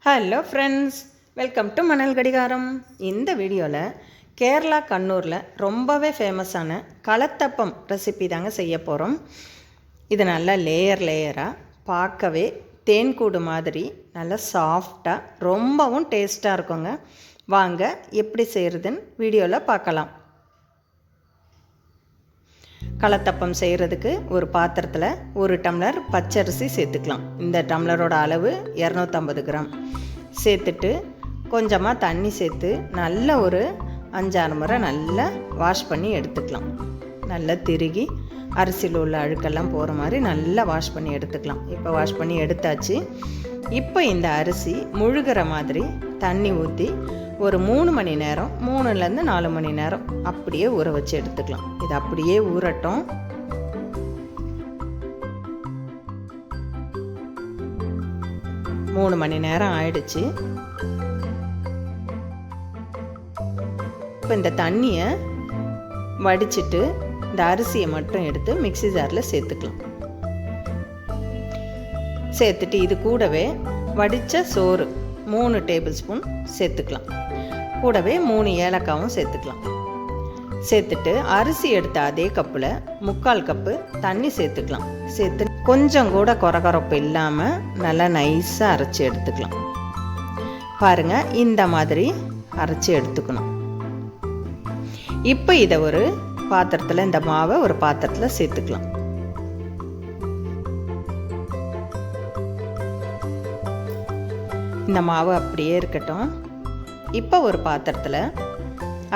Hello friends, welcome to மணல் கடிகாரம். இந்த வீடியோவில் கேரளா கண்ணூரில் ரொம்பவே ஃபேமஸான களத்தப்பம் ரெசிபி தாங்க செய்ய போகிறோம். இது நல்லா லேயராக பார்க்கவே தேன்கூடு மாதிரி நல்லா சாஃப்டாக ரொம்பவும் டேஸ்ட்டாக இருக்குங்க. வாங்க எப்படி செய்கிறதுன்னு வீடியோவில் பார்க்கலாம். களத்தப்பம் செய்கிறதுக்கு ஒரு பாத்திரத்தில் 1 டம்ளர் பச்சரிசி சேர்த்துக்கலாம். இந்த டம்ளரோட அளவு 250 கிராம் சேர்த்துட்டு கொஞ்சமாக தண்ணி சேர்த்து நல்லா ஒரு 5-6 முறை நல்லா வாஷ் பண்ணி எடுத்துக்கலாம். நல்லா திருகி அரிசியில் உள்ள அழுக்கெல்லாம் போகிற மாதிரி நல்லா வாஷ் பண்ணி எடுத்துக்கலாம். இப்போ வாஷ் பண்ணி எடுத்தாச்சு. இப்போ இந்த அரிசி முழுகிற மாதிரி தண்ணி ஊற்றி ஒரு 3 மணி நேரம் 3லேருந்து 4 மணி நேரம் அப்படியே ஊற வச்சு எடுத்துக்கலாம். இது அப்படியே ஊறட்டும். மூணு மணி நேரம் ஆயிடுச்சு. இப்போ இந்த தண்ணியை வடிச்சிட்டு இந்த அரிசியை மட்டும் எடுத்து மிக்ஸி ஜாரில் சேர்த்துக்கலாம். சேர்த்துட்டு இது கூடவே வடித்த சோறு 3 டேபிள் ஸ்பூன் சேர்த்துக்கலாம். கூடவே 3 ஏலக்காவும் சேர்த்துக்கலாம். சேர்த்துட்டு அரிசி எடுத்த அதே கப்பில் 3/4 கப்பு தண்ணி சேர்த்துக்கலாம். சேர்த்து கொஞ்சம் கூட கொரகொரப்பு இல்லாமல் நல்லா நைஸாக அரைச்சி எடுத்துக்கலாம். பாருங்கள், இந்த மாதிரி அரைச்சி எடுத்துக்கணும். இப்போ இதை ஒரு பாத்திரத்தில், இந்த மாவை ஒரு பாத்திரத்தில் சேர்த்துக்கலாம். இந்த மாவு அப்படியே இருக்கட்டும். இப்போ ஒரு பாத்திரத்தில்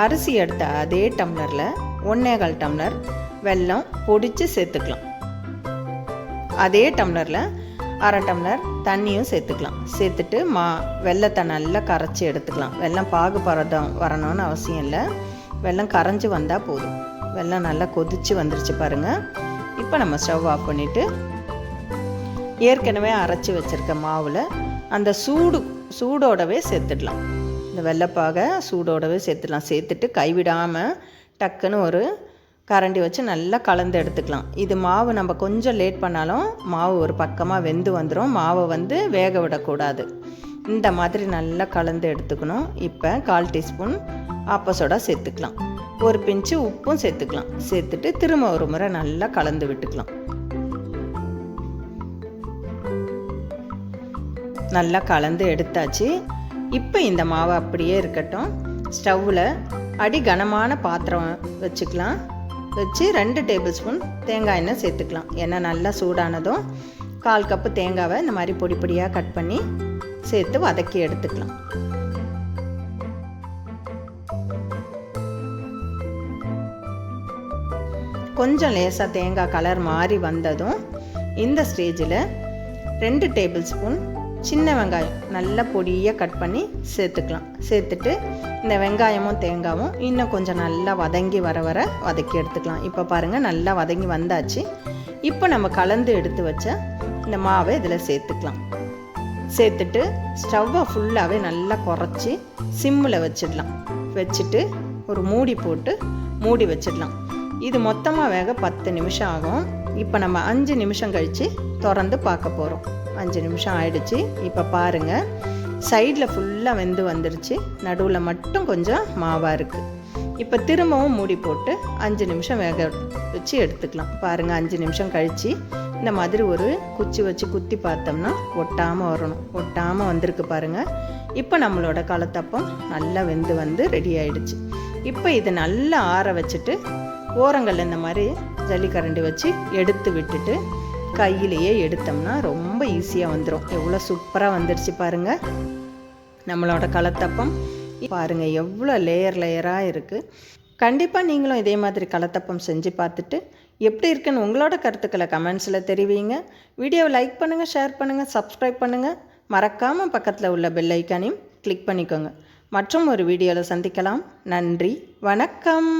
அரிசி எடுத்த அதே டம்ளரில் 1/4 டம்ளர் வெல்லம் பொடிச்சு சேர்த்துக்கலாம். அதே டம்ளரில் 1/2 டம்ளர் தண்ணியும் சேர்த்துக்கலாம். சேர்த்துட்டு வெல்லத்தை நல்லா கரைச்சி எடுத்துக்கலாம். வெல்லம் பாகு பதம் வரணும்னு அவசியம் இல்லை. வெல்லம் கரைஞ்சி வந்தால் போதும். வெல்லம் நல்லா கொதித்து வந்துருச்சு பாருங்கள். இப்போ நம்ம ஸ்டவ் ஆஃப் பண்ணிவிட்டு ஏற்கனவே அரைச்சி வச்சுருக்க மாவில் அந்த சூடோடவே சேர்த்துடலாம். இந்த வெள்ளைப்பாகை சூடோடவே சேர்த்துடலாம். சேர்த்துட்டு கைவிடாமல் டக்குன்னு ஒரு கரண்டி வச்சு நல்லா கலந்து எடுத்துக்கலாம். இது மாவு நம்ம கொஞ்சம் லேட் பண்ணாலும் மாவு ஒரு பக்கமாக வெந்து வந்துடும். மாவை வேக விடக்கூடாது. இந்த மாதிரி நல்லா கலந்து எடுத்துக்கணும். இப்போ 1/4 டீஸ்பூன் ஆப்ப சோடா சேர்த்துக்கலாம். ஒரு பிஞ்சு உப்பும் சேர்த்துக்கலாம். சேர்த்துட்டு திரும்ப ஒரு முறை நல்லா கலந்து விட்டுக்கலாம். நல்லா கலந்து எடுத்தாச்சு. இப்போ இந்த மாவை அப்படியே இருக்கட்டும். ஸ்டவ்வில் அடி கனமான பாத்திரம் வச்சுக்கலாம். வச்சு 2 டேபிள் ஸ்பூன் தேங்காய் எண்ணெய் சேர்த்துக்கலாம். எண்ணெய் நல்லா சூடானதும் 1/4 கப்பு தேங்காவை இந்த மாதிரி பொடி பொடியாக கட் பண்ணி சேர்த்து வதக்கி எடுத்துக்கலாம். கொஞ்சம் லேசாக தேங்காய் கலர் மாறி வந்ததும் இந்த ஸ்டேஜில் 2 டேபிள் ஸ்பூன் சின்ன வெங்காயம் நல்லா பொடியாக கட் பண்ணி சேர்த்துக்கலாம். சேர்த்துட்டு இந்த வெங்காயமும் தேங்காயும் இன்னும் கொஞ்சம் நல்லா வதங்கி வர வதக்கி எடுத்துக்கலாம். இப்போ பாருங்கள், நல்லா வதங்கி வந்தாச்சு. இப்போ நம்ம கலந்து எடுத்து வச்ச இந்த மாவை இதில் சேர்த்துக்கலாம். சேர்த்துட்டு ஸ்டவ்வை ஃபுல்லாகவே நல்லா குறைச்சி சிம்மில் வச்சிடலாம். வச்சுட்டு ஒரு மூடி போட்டு மூடி வச்சிடலாம். இது மொத்தமாக வேக 10 நிமிஷம் ஆகும். இப்போ நம்ம 5 நிமிஷம் கழித்து திறந்து பார்க்க போகிறோம். 5 நிமிஷம் ஆயிடுச்சு. இப்போ பாருங்கள், சைடில் ஃபுல்லாக வெந்து வந்துருச்சு. நடுவில் மட்டும் கொஞ்சம் மாவாக இருக்குது. இப்போ திரும்பவும் மூடி போட்டு 5 நிமிஷம் வேக வச்சு எடுத்துக்கலாம். பாருங்கள், 5 நிமிஷம் கழித்து இந்த மாதிரி ஒரு குச்சி வச்சு குத்தி பார்த்தோம்னா ஒட்டாமல் வரணும். ஒட்டாமல் வந்திருக்கு பாருங்கள். இப்போ நம்மளோட களத்தப்பம் நல்லா வெந்து ரெடி ஆயிடுச்சு. இப்போ இது நல்லா ஆற வச்சுட்டு ஓரங்கள் இந்த மாதிரி ஜல்லிக்கரண்டி வச்சு எடுத்து விட்டுட்டு கையிலேயே எடுத்தோம்னா ரொம்ப ஈஸியாக வந்துடும். எவ்வளோ சூப்பராக வந்துடுச்சு பாருங்கள் நம்மளோட களத்தப்பம். பாருங்கள் எவ்வளோ லேயராக இருக்குது. கண்டிப்பாக நீங்களும் இதே மாதிரி களத்தப்பம் செஞ்சு பார்த்துட்டு எப்படி இருக்குன்னு உங்களோட கருத்துக்களை கமெண்ட்ஸில் தெரிவிங்க. வீடியோவை லைக் பண்ணுங்கள், ஷேர் பண்ணுங்கள், சப்ஸ்கிரைப் பண்ணுங்கள். மறக்காமல் பக்கத்தில் உள்ள பெல் ஐக்கானையும் கிளிக் பண்ணிக்கோங்க. மற்றும் ஒரு வீடியோவில் சந்திக்கலாம். நன்றி, வணக்கம்.